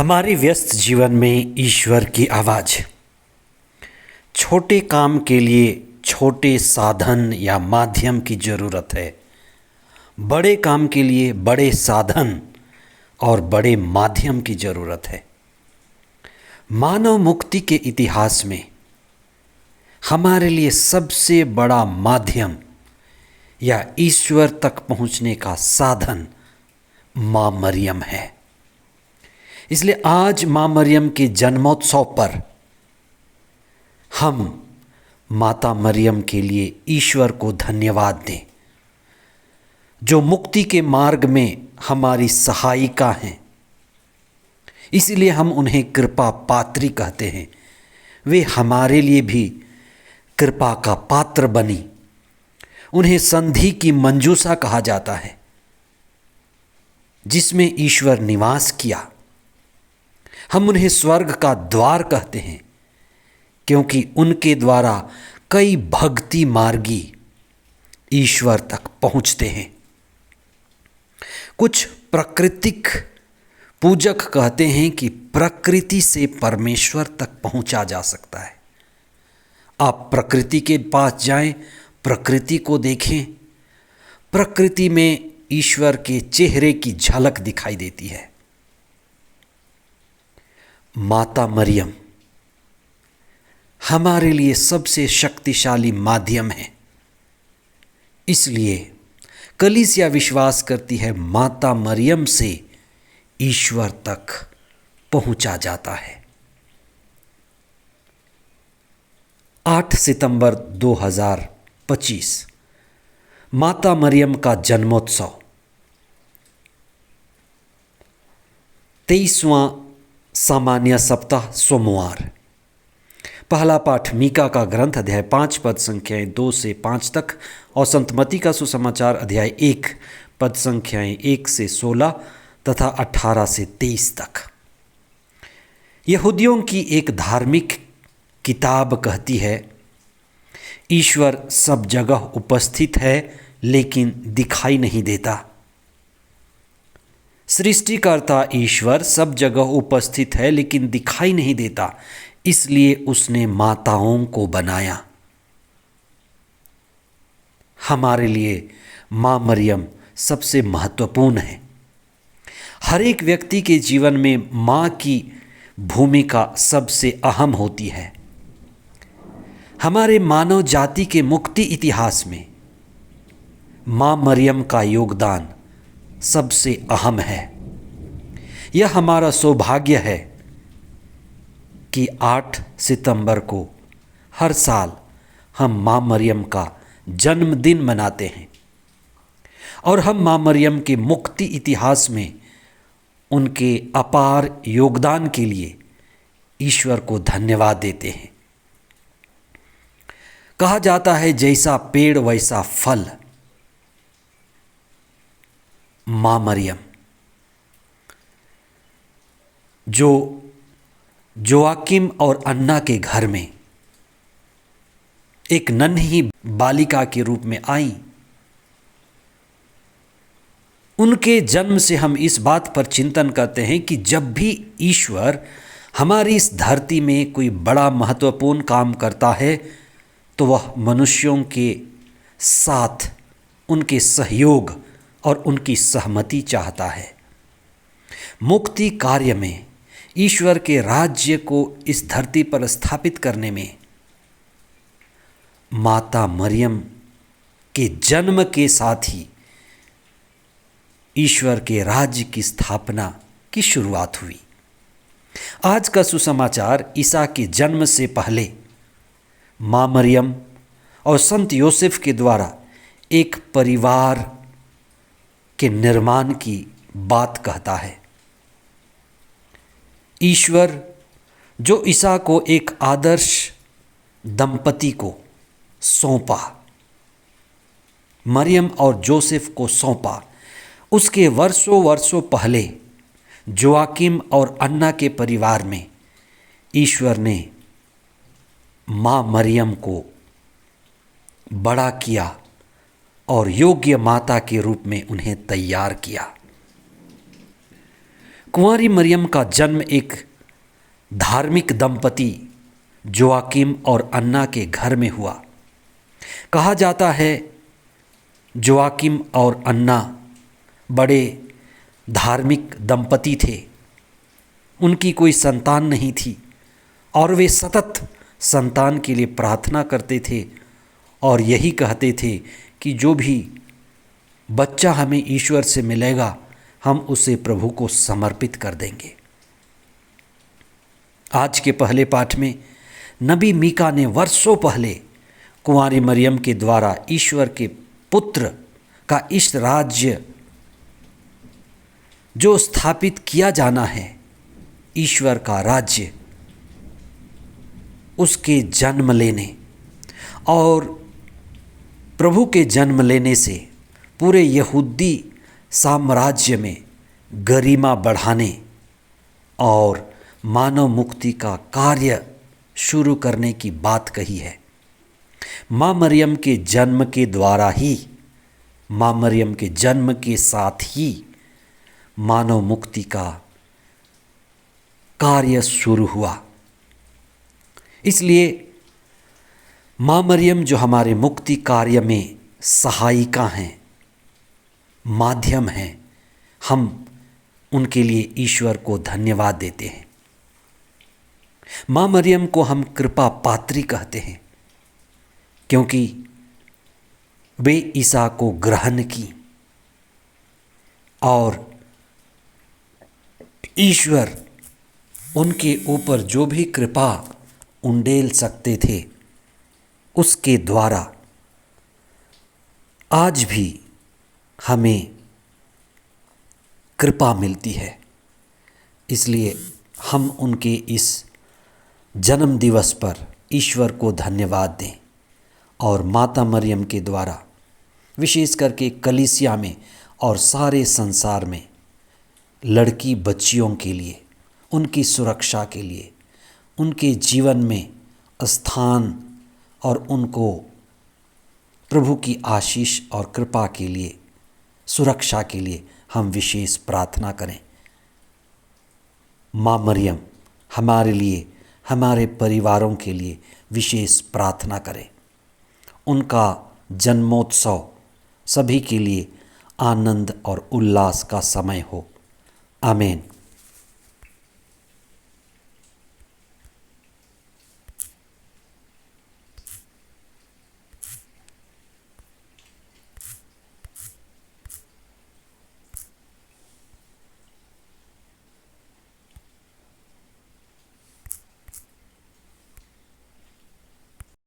हमारे व्यस्त जीवन में ईश्वर की आवाज़। छोटे काम के लिए छोटे साधन या माध्यम की ज़रूरत है, बड़े काम के लिए बड़े साधन और बड़े माध्यम की ज़रूरत है। मानव मुक्ति के इतिहास में हमारे लिए सबसे बड़ा माध्यम या ईश्वर तक पहुँचने का साधन माँ मरियम है। इसलिए आज माँ मरियम के जन्मोत्सव पर हम माता मरियम के लिए ईश्वर को धन्यवाद दें, जो मुक्ति के मार्ग में हमारी सहायिका हैं। इसीलिए हम उन्हें कृपा पात्री कहते हैं। वे हमारे लिए भी कृपा का पात्र बनी। उन्हें संधि की मंजूषा कहा जाता है, जिसमें ईश्वर निवास किया। हम उन्हें स्वर्ग का द्वार कहते हैं, क्योंकि उनके द्वारा कई भक्ति मार्गी ईश्वर तक पहुँचते हैं। कुछ प्राकृतिक पूजक कहते हैं कि प्रकृति से परमेश्वर तक पहुँचा जा सकता है। आप प्रकृति के पास जाएं, प्रकृति को देखें। प्रकृति में ईश्वर के चेहरे की झलक दिखाई देती है। माता मरियम हमारे लिए सबसे शक्तिशाली माध्यम है। इसलिए कलीसिया विश्वास करती है माता मरियम से ईश्वर तक पहुंचा जाता है। 8 सितंबर 2025 माता मरियम का जन्मोत्सव। 23वां सामान्य सप्ताह सोमवार। पहला पाठ मीका का ग्रंथ अध्याय 5 पद संख्याएं 2 से 5 तक और संत मत्ती का सुसमाचार अध्याय 1 पद संख्याएं 1 से 16 तथा 18 से 23 तक। यहूदियों की एक धार्मिक किताब कहती है, ईश्वर सब जगह उपस्थित है लेकिन दिखाई नहीं देता। सृष्टिकर्ता ईश्वर सब जगह उपस्थित है लेकिन दिखाई नहीं देता, इसलिए उसने माताओं को बनाया। हमारे लिए माँ मरियम सबसे महत्वपूर्ण है। हर एक व्यक्ति के जीवन में माँ की भूमिका सबसे अहम होती है। हमारे मानव जाति के मुक्ति इतिहास में माँ मरियम का योगदान सबसे अहम है। यह हमारा सौभाग्य है कि 8 सितंबर को हर साल हम माँ मरियम का जन्मदिन मनाते हैं और हम माँ मरियम के मुक्ति इतिहास में उनके अपार योगदान के लिए ईश्वर को धन्यवाद देते हैं। कहा जाता है, जैसा पेड़ वैसा फल। माँ मरियम जो जोआकिम और अन्ना के घर में एक नन्ही बालिका के रूप में आई, उनके जन्म से हम इस बात पर चिंतन करते हैं कि जब भी ईश्वर हमारी इस धरती में कोई बड़ा महत्वपूर्ण काम करता है तो वह मनुष्यों के साथ उनके सहयोग और उनकी सहमति चाहता है। मुक्ति कार्य में ईश्वर के राज्य को इस धरती पर स्थापित करने में माता मरियम के जन्म के साथ ही ईश्वर के राज्य की स्थापना की शुरुआत हुई। आज का सुसमाचार ईसा के जन्म से पहले माँ मरियम और संत योसेफ के द्वारा एक परिवार के निर्माण की बात कहता है। ईश्वर जो ईसा को एक आदर्श दंपति को सौंपा, मरियम और जोसेफ को सौंपा, उसके वर्षों पहले जोआकिम और अन्ना के परिवार में ईश्वर ने माँ मरियम को बड़ा किया और योग्य माता के रूप में उन्हें तैयार किया। कुंवारी मरियम का जन्म एक धार्मिक दंपति जोआकिम और अन्ना के घर में हुआ। कहा जाता है जोआकिम और अन्ना बड़े धार्मिक दंपति थे। उनकी कोई संतान नहीं थी और वे सतत संतान के लिए प्रार्थना करते थे और यही कहते थे कि जो भी बच्चा हमें ईश्वर से मिलेगा हम उसे प्रभु को समर्पित कर देंगे। आज के पहले पाठ में नबी मीका ने वर्षों पहले कुंवारी मरियम के द्वारा ईश्वर के पुत्र का इस राज्य जो स्थापित किया जाना है, ईश्वर का राज्य, उसके जन्म लेने और प्रभु के जन्म लेने से पूरे यहूदी साम्राज्य में गरिमा बढ़ाने और मानव मुक्ति का कार्य शुरू करने की बात कही है। माँ मरियम के जन्म के द्वारा ही, माँ मरियम के जन्म के साथ ही मानव मुक्ति का कार्य शुरू हुआ। इसलिए माँ मरियम जो हमारे मुक्ति कार्य में सहायिका हैं, माध्यम हैं, हम उनके लिए ईश्वर को धन्यवाद देते हैं। माँ मरियम को हम कृपा पात्री कहते हैं क्योंकि वे ईसा को ग्रहण की और ईश्वर उनके ऊपर जो भी कृपा उंडेल सकते थे उसके द्वारा आज भी हमें कृपा मिलती है। इसलिए हम उनके इस जन्म दिवस पर ईश्वर को धन्यवाद दें और माता मरियम के द्वारा विशेष करके कलीसिया में और सारे संसार में लड़की बच्चियों के लिए, उनकी सुरक्षा के लिए, उनके जीवन में स्थान और उनको प्रभु की आशीष और कृपा के लिए, सुरक्षा के लिए हम विशेष प्रार्थना करें। माँ मरियम हमारे लिए, हमारे परिवारों के लिए विशेष प्रार्थना करें। उनका जन्मोत्सव सभी के लिए आनंद और उल्लास का समय हो। आमीन।